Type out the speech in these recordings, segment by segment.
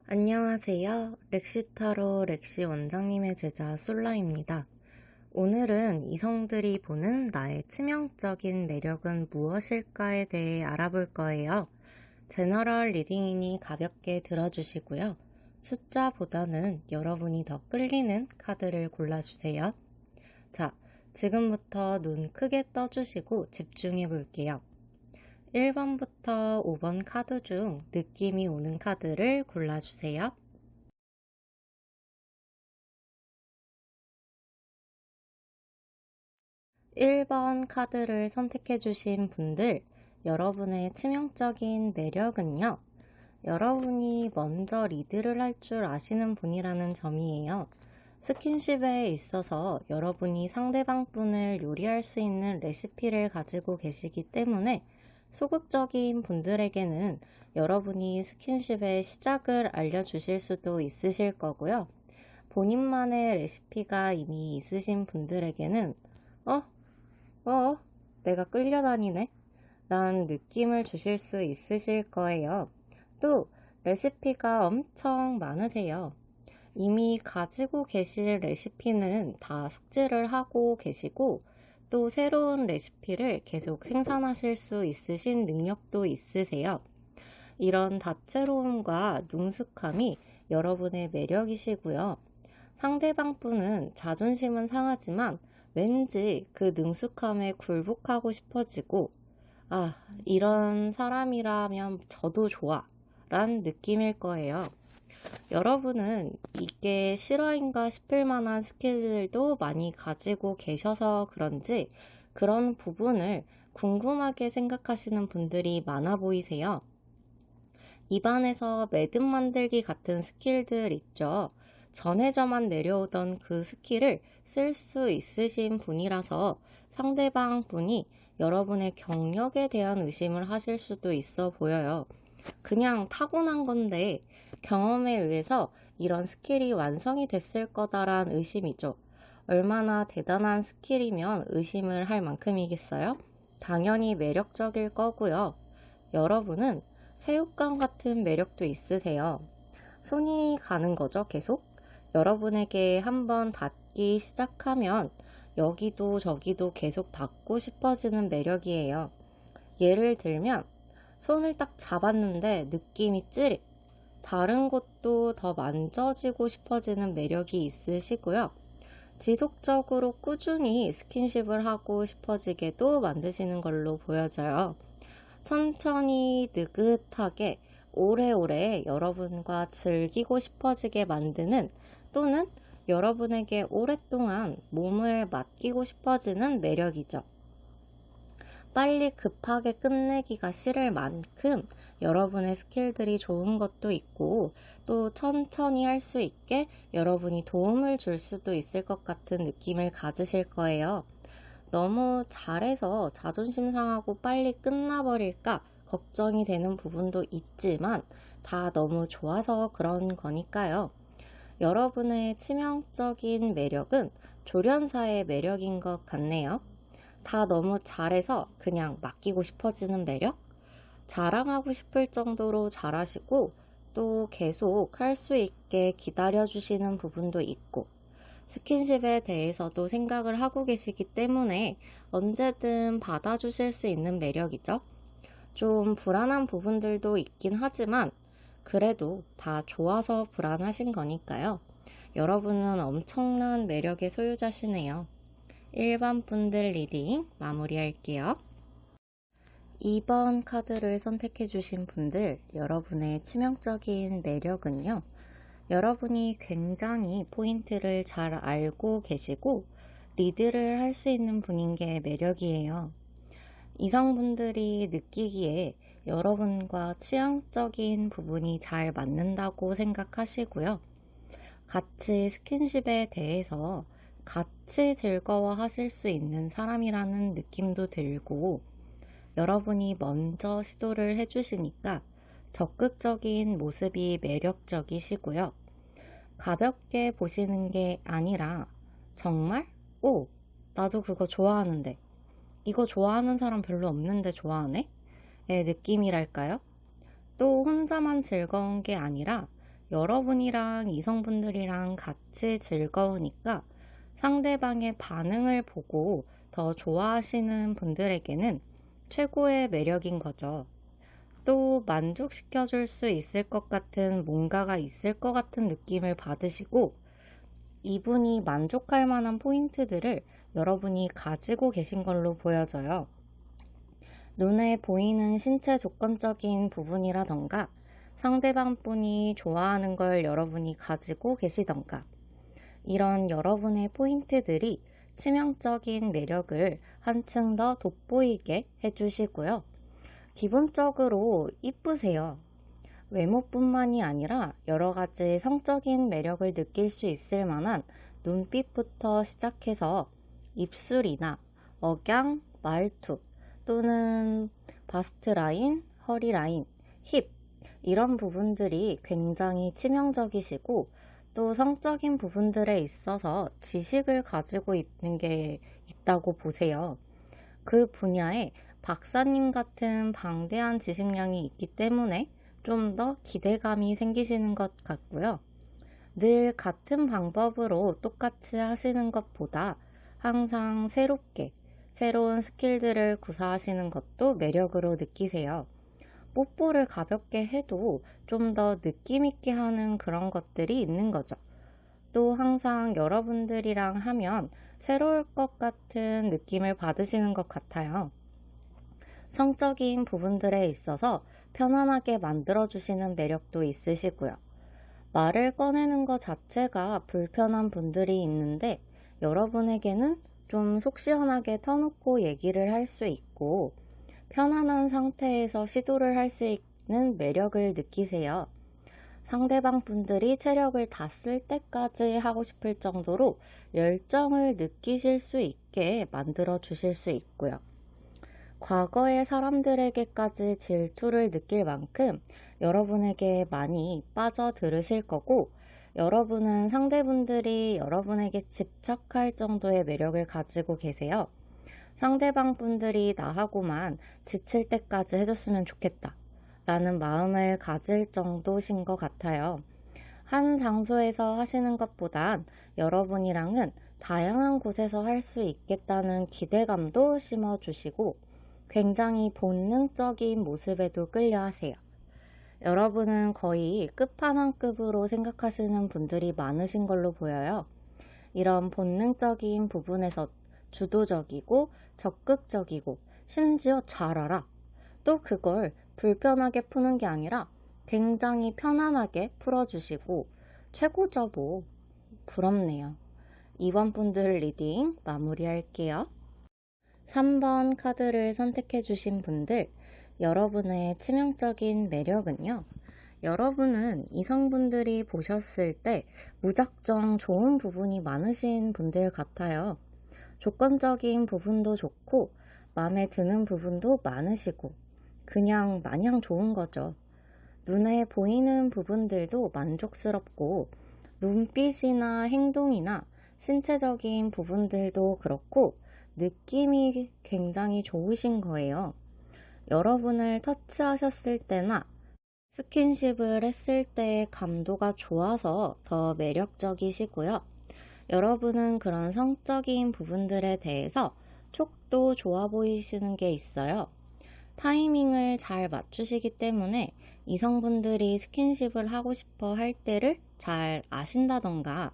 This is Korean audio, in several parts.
안녕하세요. 렉시타로 렉시 원장님의 제자 솔라입니다. 오늘은 이성들이 보는 나의 치명적인 매력은 무엇일까에 대해 알아볼 거예요. 제너럴 리딩이니 가볍게 들어주시고요. 숫자보다는 여러분이 더 끌리는 카드를 골라주세요. 자, 지금부터 눈 크게 떠주시고 집중해 볼게요. 1번부터 5번 카드 중 느낌이 오는 카드를 골라주세요. 1번 카드를 선택해주신 분들, 여러분의 치명적인 매력은요, 여러분이 먼저 리드를 할 줄 아시는 분이라는 점이에요. 스킨십에 있어서 여러분이 상대방 분을 요리할 수 있는 레시피를 가지고 계시기 때문에 소극적인 분들에게는 여러분이 스킨십의 시작을 알려주실 수도 있으실 거고요. 본인만의 레시피가 이미 있으신 분들에게는 내가 끌려다니네? 라는 느낌을 주실 수 있으실 거예요. 또 레시피가 엄청 많으세요. 이미 가지고 계실 레시피는 다 숙지를 하고 계시고 또 새로운 레시피를 계속 생산하실 수 있으신 능력도 있으세요. 이런 다채로움과 능숙함이 여러분의 매력이시고요. 상대방 분은 자존심은 상하지만 왠지 그 능숙함에 굴복하고 싶어지고 이런 사람이라면 저도 좋아 란 느낌일 거예요. 여러분은 이게 실화인가 싶을 만한 스킬들도 많이 가지고 계셔서 그런지 그런 부분을 궁금하게 생각하시는 분들이 많아 보이세요. 입안에서 매듭 만들기 같은 스킬들 있죠. 전해져만 내려오던 그 스킬을 쓸 수 있으신 분이라서 상대방 분이 여러분의 경력에 대한 의심을 하실 수도 있어 보여요. 그냥 타고난 건데 경험에 의해서 이런 스킬이 완성이 됐을 거다란 의심이죠. 얼마나 대단한 스킬이면 의심을 할 만큼이겠어요? 당연히 매력적일 거고요. 여러분은 새우깡 같은 매력도 있으세요. 손이 가는 거죠, 계속. 여러분에게 한번 닿기 시작하면 여기도 저기도 계속 닿고 싶어지는 매력이에요. 예를 들면 손을 딱 잡았는데 느낌이 찌릿. 다른 곳도 더 만져지고 싶어지는 매력이 있으시고요. 지속적으로 꾸준히 스킨십을 하고 싶어지게도 만드시는 걸로 보여져요. 천천히 느긋하게 오래오래 여러분과 즐기고 싶어지게 만드는 또는 여러분에게 오랫동안 몸을 맡기고 싶어지는 매력이죠. 빨리 급하게 끝내기가 싫을 만큼 여러분의 스킬들이 좋은 것도 있고 또 천천히 할 수 있게 여러분이 도움을 줄 수도 있을 것 같은 느낌을 가지실 거예요. 너무 잘해서 자존심 상하고 빨리 끝나버릴까 걱정이 되는 부분도 있지만 다 너무 좋아서 그런 거니까요. 여러분의 치명적인 매력은 조련사의 매력인 것 같네요. 다 너무 잘해서 그냥 맡기고 싶어지는 매력? 자랑하고 싶을 정도로 잘하시고 또 계속 할 수 있게 기다려주시는 부분도 있고 스킨십에 대해서도 생각을 하고 계시기 때문에 언제든 받아주실 수 있는 매력이죠. 좀 불안한 부분들도 있긴 하지만 그래도 다 좋아서 불안하신 거니까요. 여러분은 엄청난 매력의 소유자시네요. 1번 분들 리딩 마무리할게요. 2번 카드를 선택해주신 분들, 여러분의 치명적인 매력은요. 여러분이 굉장히 포인트를 잘 알고 계시고 리드를 할 수 있는 분인 게 매력이에요. 이성분들이 느끼기에 여러분과 취향적인 부분이 잘 맞는다고 생각하시고요. 같이 스킨십에 대해서 같이 즐거워하실 수 있는 사람이라는 느낌도 들고 여러분이 먼저 시도를 해주시니까 적극적인 모습이 매력적이시고요. 가볍게 보시는 게 아니라 정말 나도 그거 좋아하는데. 이거 좋아하는 사람 별로 없는데 좋아하네? 의 느낌이랄까요? 또 혼자만 즐거운 게 아니라 여러분이랑 이성분들이랑 같이 즐거우니까 상대방의 반응을 보고 더 좋아하시는 분들에게는 최고의 매력인 거죠. 또 만족시켜줄 수 있을 것 같은 뭔가가 있을 것 같은 느낌을 받으시고 이분이 만족할 만한 포인트들을 여러분이 가지고 계신 걸로 보여져요. 눈에 보이는 신체 조건적인 부분이라던가 상대방 분이 좋아하는 걸 여러분이 가지고 계시던가 이런 여러분의 포인트들이 치명적인 매력을 한층 더 돋보이게 해주시고요. 기본적으로 이쁘세요. 외모뿐만이 아니라 여러 가지 성적인 매력을 느낄 수 있을 만한 눈빛부터 시작해서 입술이나 억양, 말투 또는 바스트 라인, 허리 라인, 힙 이런 부분들이 굉장히 치명적이시고 또 성적인 부분들에 있어서 지식을 가지고 있는 게 있다고 보세요. 그 분야에 박사님 같은 방대한 지식량이 있기 때문에 좀 더 기대감이 생기시는 것 같고요. 늘 같은 방법으로 똑같이 하시는 것보다 항상 새롭게 새로운 스킬들을 구사하시는 것도 매력으로 느끼세요. 뽀뽀를 가볍게 해도 좀 더 느낌 있게 하는 그런 것들이 있는 거죠. 또 항상 여러분들이랑 하면 새로울 것 같은 느낌을 받으시는 것 같아요. 성적인 부분들에 있어서 편안하게 만들어주시는 매력도 있으시고요. 말을 꺼내는 것 자체가 불편한 분들이 있는데 여러분에게는 좀 속 시원하게 터놓고 얘기를 할 수 있고 편안한 상태에서 시도를 할 수 있는 매력을 느끼세요. 상대방 분들이 체력을 다 쓸 때까지 하고 싶을 정도로 열정을 느끼실 수 있게 만들어 주실 수 있고요. 과거의 사람들에게까지 질투를 느낄 만큼 여러분에게 많이 빠져들으실 거고 여러분은 상대분들이 여러분에게 집착할 정도의 매력을 가지고 계세요. 상대방 분들이 나하고만 지칠 때까지 해줬으면 좋겠다 라는 마음을 가질 정도신 것 같아요. 한 장소에서 하시는 것보단 여러분이랑은 다양한 곳에서 할 수 있겠다는 기대감도 심어주시고 굉장히 본능적인 모습에도 끌려 하세요. 여러분은 거의 끝판왕급으로 생각하시는 분들이 많으신 걸로 보여요. 이런 본능적인 부분에서 주도적이고 적극적이고 심지어 잘 알아. 또 그걸 불편하게 푸는 게 아니라 굉장히 편안하게 풀어주시고 최고죠 뭐. 부럽네요. 2번 분들 리딩 마무리할게요. 3번 카드를 선택해 주신 분들 여러분의 치명적인 매력은요. 여러분은 이성분들이 보셨을 때 무작정 좋은 부분이 많으신 분들 같아요. 조건적인 부분도 좋고 마음에 드는 부분도 많으시고 그냥 마냥 좋은 거죠. 눈에 보이는 부분들도 만족스럽고 눈빛이나 행동이나 신체적인 부분들도 그렇고 느낌이 굉장히 좋으신 거예요. 여러분을 터치하셨을 때나 스킨십을 했을 때의 감도가 좋아서 더 매력적이시고요. 여러분은 그런 성적인 부분들에 대해서 촉도 좋아 보이시는 게 있어요. 타이밍을 잘 맞추시기 때문에 이성분들이 스킨십을 하고 싶어 할 때를 잘 아신다던가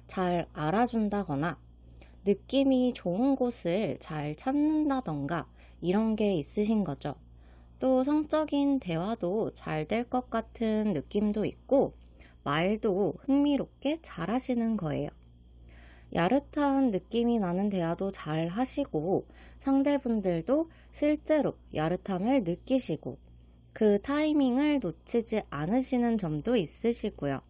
잘 알아준다거나 느낌이 좋은 곳을 잘 찾는다던가 이런 게 있으신 거죠. 또 성적인 대화도 잘 될 것 같은 느낌도 있고 말도 흥미롭게 잘 하시는 거예요. 야릇한 느낌이 나는 대화도 잘 하시고 상대분들도 실제로 야릇함을 느끼시고 그 타이밍을 놓치지 않으시는 점도 있으시고요.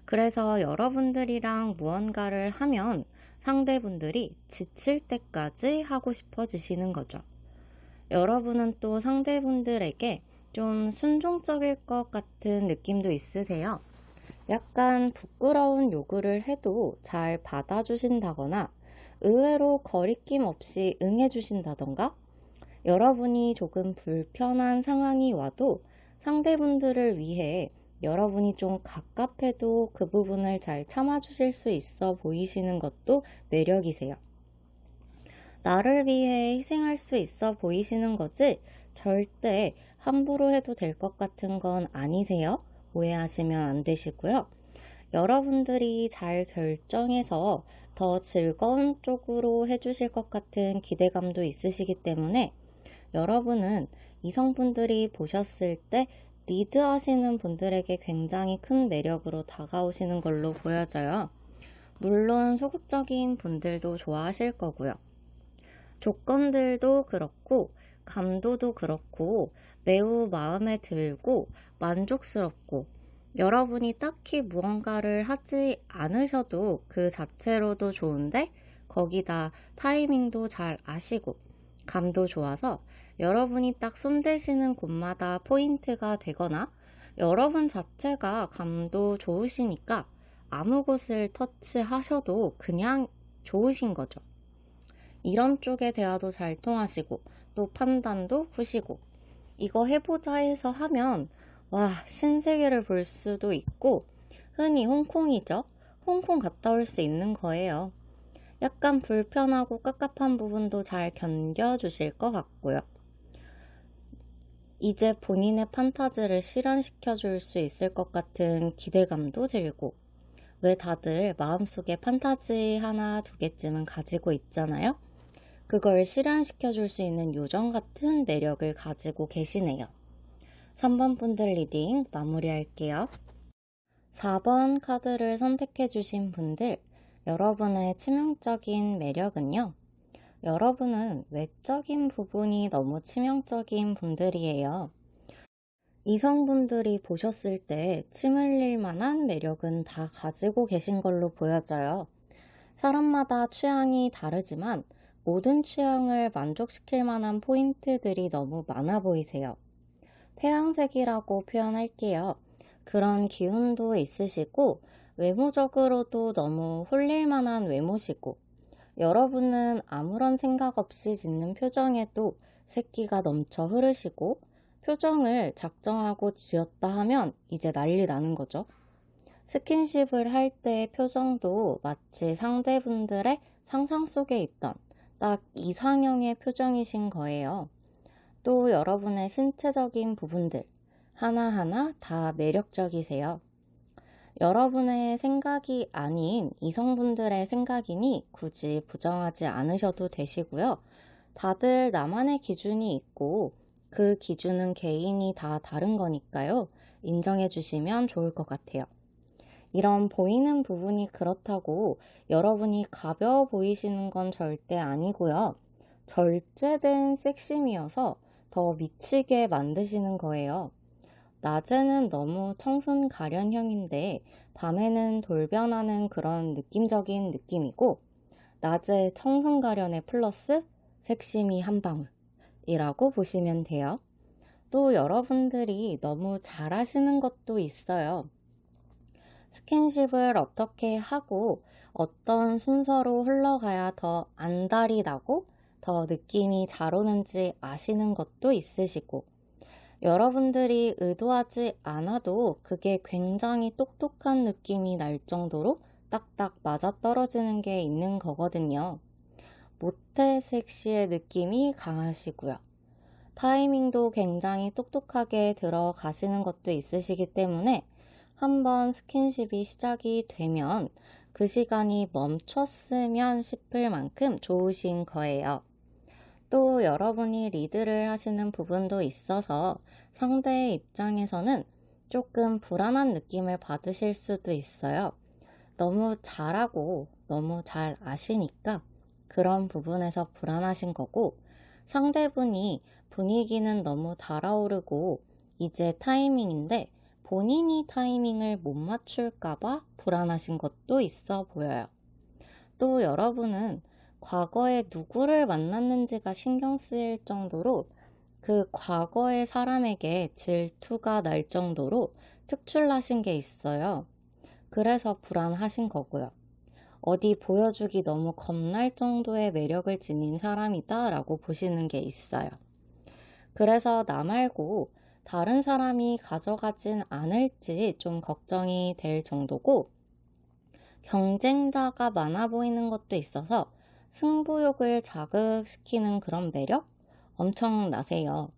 그래서 여러분들이랑 무언가를 하면 상대분들이 지칠 때까지 하고 싶어지시는 거죠. 여러분은 또 상대분들에게 좀 순종적일 것 같은 느낌도 있으세요. 약간 부끄러운 요구를 해도 잘 받아주신다거나 의외로 거리낌 없이 응해주신다던가, 여러분이 조금 불편한 상황이 와도 상대분들을 위해 여러분이 좀 갑갑해도 그 부분을 잘 참아주실 수 있어 보이시는 것도 매력이세요. 나를 위해 희생할 수 있어 보이시는 거지 절대 함부로 해도 될 것 같은 건 아니세요. 오해하시면 안 되시고요. 여러분들이 잘 결정해서 더 즐거운 쪽으로 해주실 것 같은 기대감도 있으시기 때문에 여러분은 이성분들이 보셨을 때 리드하시는 분들에게 굉장히 큰 매력으로 다가오시는 걸로 보여져요. 물론 소극적인 분들도 좋아하실 거고요. 조건들도 그렇고 감도도 그렇고 매우 마음에 들고 만족스럽고 여러분이 딱히 무언가를 하지 않으셔도 그 자체로도 좋은데 거기다 타이밍도 잘 아시고 감도 좋아서 여러분이 딱 손대시는 곳마다 포인트가 되거나 여러분 자체가 감도 좋으시니까 아무 곳을 터치하셔도 그냥 좋으신 거죠. 이런 쪽의 대화도 잘 통하시고 또 판단도 후시고 이거 해보자 해서 하면 와 신세계를 볼 수도 있고 흔히 홍콩이죠. 홍콩 갔다 올 수 있는 거예요. 약간 불편하고 깝깝한 부분도 잘 견뎌주실 것 같고요. 이제 본인의 판타지를 실현시켜 줄 수 있을 것 같은 기대감도 들고 왜 다들 마음속에 판타지 하나 두 개쯤은 가지고 있잖아요. 그걸 실현시켜 줄 수 있는 요정 같은 매력을 가지고 계시네요. 3번 분들 리딩 마무리할게요. 4번 카드를 선택해 주신 분들, 여러분의 치명적인 매력은요. 여러분은 외적인 부분이 너무 치명적인 분들이에요. 이성분들이 보셨을 때 침 흘릴 만한 매력은 다 가지고 계신 걸로 보여져요. 사람마다 취향이 다르지만 모든 취향을 만족시킬 만한 포인트들이 너무 많아 보이세요. 태양색이라고 표현할게요. 그런 기운도 있으시고 외모적으로도 너무 홀릴 만한 외모시고 여러분은 아무런 생각 없이 짓는 표정에도 새끼가 넘쳐 흐르시고 표정을 작정하고 지었다 하면 이제 난리 나는 거죠. 스킨십을 할 때의 표정도 마치 상대분들의 상상 속에 있던 딱 이상형의 표정이신 거예요. 또 여러분의 신체적인 부분들 하나하나 다 매력적이세요. 여러분의 생각이 아닌 이성분들의 생각이니 굳이 부정하지 않으셔도 되시고요. 다들 나만의 기준이 있고 그 기준은 개인이 다 다른 거니까요. 인정해 주시면 좋을 것 같아요. 이런 보이는 부분이 그렇다고 여러분이 가벼워 보이시는 건 절대 아니고요. 절제된 섹심이어서 더 미치게 만드시는 거예요. 낮에는 너무 청순 가련형인데 밤에는 돌변하는 그런 느낌적인 느낌이고 낮에 청순 가련의 플러스 섹심이 한 방울이라고 보시면 돼요. 또 여러분들이 너무 잘하시는 것도 있어요. 스킨십을 어떻게 하고 어떤 순서로 흘러가야 더 안달이 나고 더 느낌이 잘 오는지 아시는 것도 있으시고 여러분들이 의도하지 않아도 그게 굉장히 똑똑한 느낌이 날 정도로 딱딱 맞아떨어지는 게 있는 거거든요. 모태 섹시의 느낌이 강하시고요. 타이밍도 굉장히 똑똑하게 들어가시는 것도 있으시기 때문에 한번 스킨십이 시작이 되면 그 시간이 멈췄으면 싶을 만큼 좋으신 거예요. 또 여러분이 리드를 하시는 부분도 있어서 상대의 입장에서는 조금 불안한 느낌을 받으실 수도 있어요. 너무 잘하고 너무 잘 아시니까 그런 부분에서 불안하신 거고 상대분이 분위기는 너무 달아오르고 이제 타이밍인데 본인이 타이밍을 못 맞출까봐 불안하신 것도 있어 보여요. 또 여러분은 과거에 누구를 만났는지가 신경 쓰일 정도로 그 과거의 사람에게 질투가 날 정도로 특출나신 게 있어요. 그래서 불안하신 거고요. 어디 보여주기 너무 겁날 정도의 매력을 지닌 사람이다 라고 보시는 게 있어요. 그래서 나 말고 다른 사람이 가져가진 않을지 좀 걱정이 될 정도고, 경쟁자가 많아 보이는 것도 있어서 승부욕을 자극시키는 그런 매력? 엄청나세요.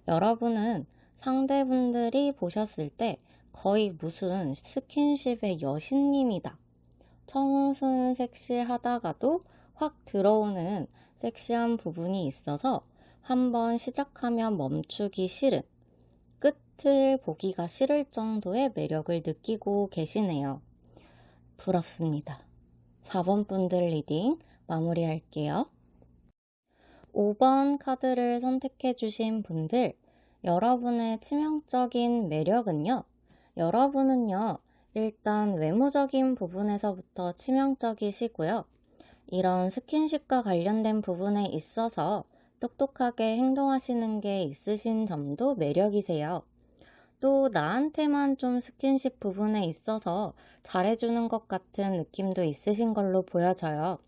여러분은 상대분들이 보셨을 때 거의 무슨 스킨십의 여신님이다, 청순 섹시하다가도 확 들어오는 섹시한 부분이 있어서 한번 시작하면 멈추기 싫은, 끝을 보기가 싫을 정도의 매력을 느끼고 계시네요. 부럽습니다. 4번 분들 리딩 마무리할게요. 5번 카드를 선택해 주신 분들, 여러분의 치명적인 매력은요, 여러분은요, 일단 외모적인 부분에서부터 치명적이시고요. 이런 스킨십과 관련된 부분에 있어서 똑똑하게 행동하시는 게 있으신 점도 매력이세요. 또 나한테만 좀 스킨십 부분에 있어서 잘해주는 것 같은 느낌도 있으신 걸로 보여져요.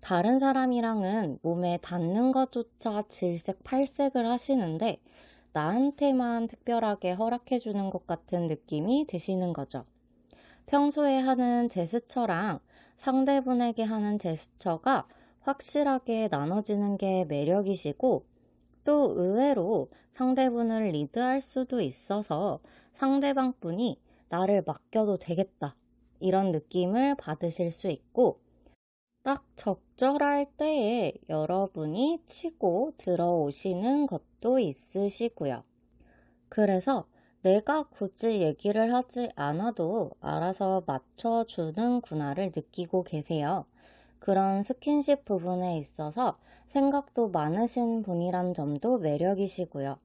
다른 사람이랑은 몸에 닿는 것조차 질색팔색을 하시는데 나한테만 특별하게 허락해주는 것 같은 느낌이 드시는 거죠. 평소에 하는 제스처랑 상대분에게 하는 제스처가 확실하게 나눠지는 게 매력이시고, 또 의외로 상대분을 리드할 수도 있어서 상대방 분이 나를 맡겨도 되겠다, 이런 느낌을 받으실 수 있고, 딱 적절할 때에 여러분이 치고 들어오시는 것도 있으시고요. 그래서 내가 굳이 얘기를 하지 않아도 알아서 맞춰주는구나를 느끼고 계세요. 그런 스킨십 부분에 있어서 생각도 많으신 분이란 점도 매력이시고요.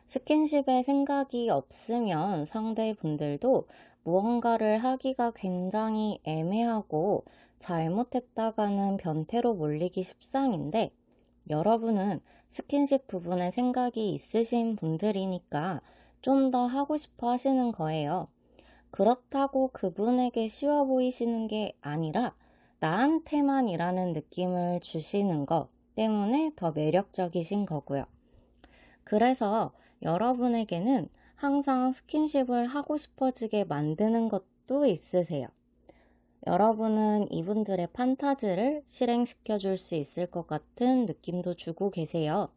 스킨십에 생각이 없으면 상대분들도 무언가를 하기가 굉장히 애매하고 잘못했다가는 변태로 몰리기 십상인데, 여러분은 스킨십 부분에 생각이 있으신 분들이니까 좀 더 하고 싶어 하시는 거예요. 그렇다고 그분에게 쉬워 보이시는 게 아니라 나한테만이라는 느낌을 주시는 것 때문에 더 매력적이신 거고요. 그래서 여러분에게는 항상 스킨십을 하고 싶어지게 만드는 것도 있으세요. 여러분은 이분들의 판타지를 실행시켜 줄 수 있을 것 같은 느낌도 주고 계세요.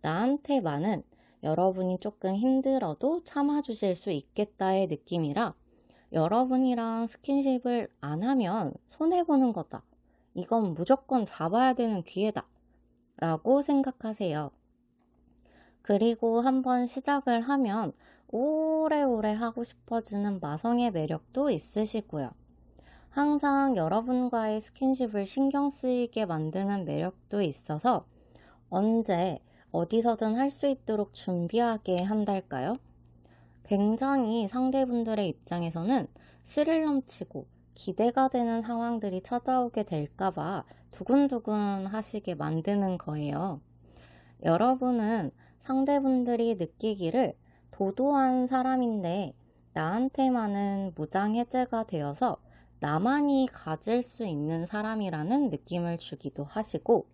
나한테만은 여러분이 조금 힘들어도 참아주실 수 있겠다의 느낌이라, 여러분이랑 스킨십을 안 하면 손해보는 거다, 이건 무조건 잡아야 되는 기회다 라고 생각하세요. 그리고 한번 시작을 하면 오래오래 하고 싶어지는 마성의 매력도 있으시고요. 항상 여러분과의 스킨십을 신경 쓰이게 만드는 매력도 있어서 언제 어디서든 할 수 있도록 준비하게 한달까요? 굉장히 상대분들의 입장에서는 스릴 넘치고 기대가 되는 상황들이 찾아오게 될까봐 두근두근 하시게 만드는 거예요. 여러분은 상대분들이 느끼기를 도도한 사람인데 나한테만은 무장해제가 되어서 나만이 가질 수 있는 사람이라는 느낌을 주기도 하시고,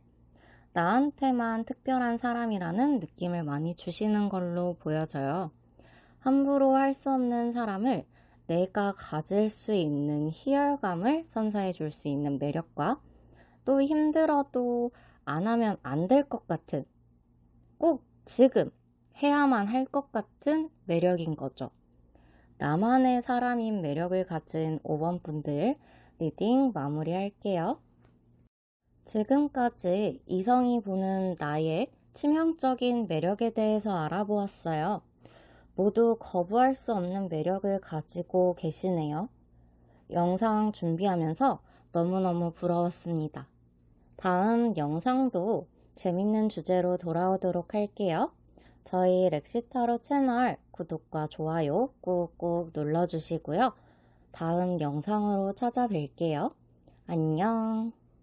나한테만 특별한 사람이라는 느낌을 많이 주시는 걸로 보여져요. 함부로 할 수 없는 사람을 내가 가질 수 있는 희열감을 선사해 줄 수 있는 매력과, 또 힘들어도 안 하면 안 될 것 같은, 꼭 지금 해야만 할 것 같은 매력인 거죠. 나만의 사람인 매력을 가진 5번 분들 리딩 마무리할게요. 지금까지 이성이 보는 나의 치명적인 매력에 대해서 알아보았어요. 모두 거부할 수 없는 매력을 가지고 계시네요. 영상 준비하면서 너무너무 부러웠습니다. 다음 영상도 재밌는 주제로 돌아오도록 할게요. 저희 렉시타로 채널 구독과 좋아요 꾹꾹 눌러주시고요. 다음 영상으로 찾아뵐게요. 안녕.